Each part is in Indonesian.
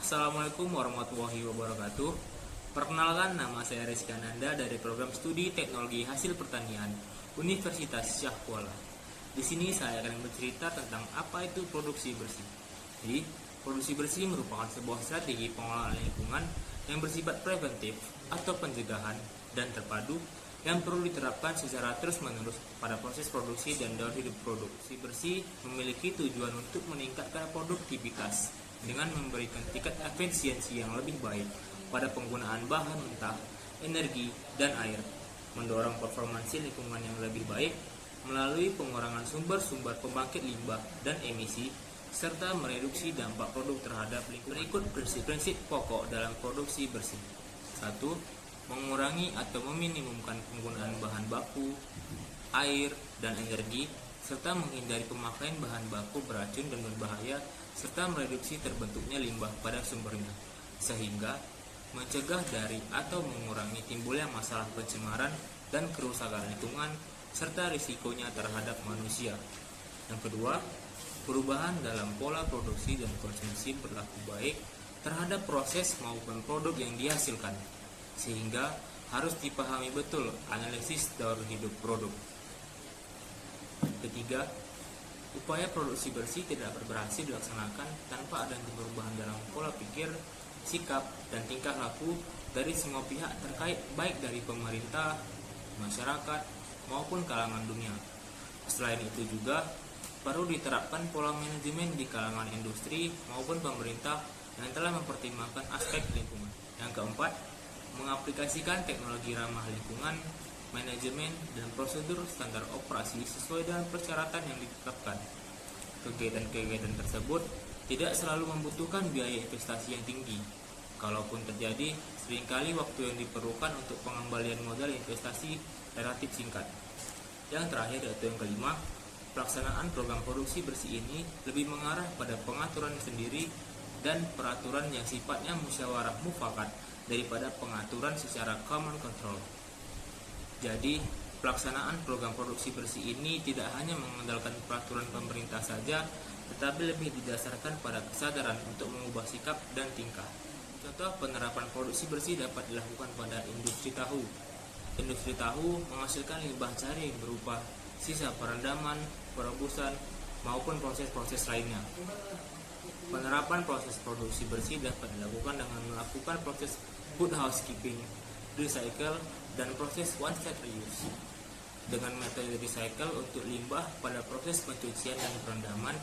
Assalamualaikum warahmatullahi wabarakatuh. Perkenalkan, nama saya Rizky Ananda dari program studi Teknologi Hasil Pertanian Universitas Syahkuala. Di sini saya akan bercerita tentang apa itu produksi bersih. Jadi, produksi bersih merupakan sebuah strategi pengelolaan lingkungan yang bersifat preventif atau pencegahan dan terpadu yang perlu diterapkan secara terus-menerus pada proses produksi dan daur hidup produk. Produksi bersih memiliki tujuan untuk meningkatkan produktivitas dengan memberikan tingkat efisiensi yang lebih baik pada penggunaan bahan mentah, energi, dan air, mendorong performansi lingkungan yang lebih baik melalui pengurangan sumber-sumber pembangkit limbah dan emisi, serta mereduksi dampak produk terhadap lingkungan. Berikut prinsip-prinsip pokok dalam produksi bersih. 1. Mengurangi atau meminimumkan penggunaan bahan baku, air, dan energi, serta menghindari pemakaian bahan baku beracun dan berbahaya, serta mereduksi terbentuknya limbah pada sumbernya, sehingga mencegah dari atau mengurangi timbulnya masalah pencemaran dan kerusakan lingkungan, serta risikonya terhadap manusia. Yang kedua, perubahan dalam pola produksi dan konsumsi berlaku baik terhadap proses maupun produk yang dihasilkan, sehingga harus dipahami betul analisis daur hidup produk. Ketiga, upaya produksi bersih tidak berhasil dilaksanakan tanpa adanya perubahan dalam pola pikir, sikap, dan tingkah laku dari semua pihak terkait, baik dari pemerintah, masyarakat, maupun kalangan dunia. Selain itu juga perlu diterapkan pola manajemen di kalangan industri maupun pemerintah yang telah mempertimbangkan aspek lingkungan. Yang keempat, mengaplikasikan teknologi ramah lingkungan, manajemen, dan prosedur standar operasi sesuai dengan persyaratan yang ditetapkan. Kegiatan-kegiatan tersebut tidak selalu membutuhkan biaya investasi yang tinggi. Kalaupun terjadi, seringkali waktu yang diperlukan untuk pengembalian modal investasi relatif singkat. Yang terakhir yaitu yang kelima, pelaksanaan program produksi bersih ini lebih mengarah pada pengaturan sendiri dan peraturan yang sifatnya musyawarah mufakat daripada pengaturan secara common control. Jadi, pelaksanaan program produksi bersih ini tidak hanya mengandalkan peraturan pemerintah saja, tetapi lebih didasarkan pada kesadaran untuk mengubah sikap dan tingkah. Contoh penerapan produksi bersih dapat dilakukan pada industri tahu. Industri tahu menghasilkan limbah cair berupa sisa perendaman, perebusan, maupun proses-proses lainnya. Penerapan proses produksi bersih dapat dilakukan dengan melakukan proses good housekeeping, recycle, dan proses one-step reuse. Dengan metode recycle untuk limbah pada proses pencucian dan perendaman,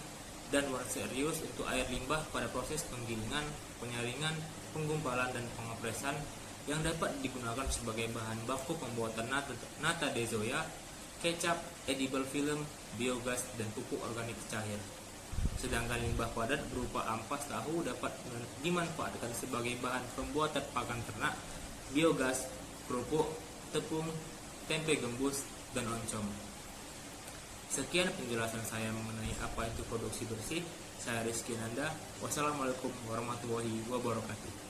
dan one-step reuse untuk air limbah pada proses penggilingan, penyaringan, penggumpalan, dan pengepresan yang dapat digunakan sebagai bahan baku pembuatan nata de soya, kecap, edible film, biogas, dan pupuk organik cair. Sedangkan limbah padat berupa ampas tahu dapat dimanfaatkan sebagai bahan pembuatan pakan ternak, biogas, kerupuk, tepung, tempe gembus, dan oncom. Sekian penjelasan saya mengenai apa itu produksi bersih. Saya Rizky Ananda. Wassalamualaikum warahmatullahi wabarakatuh.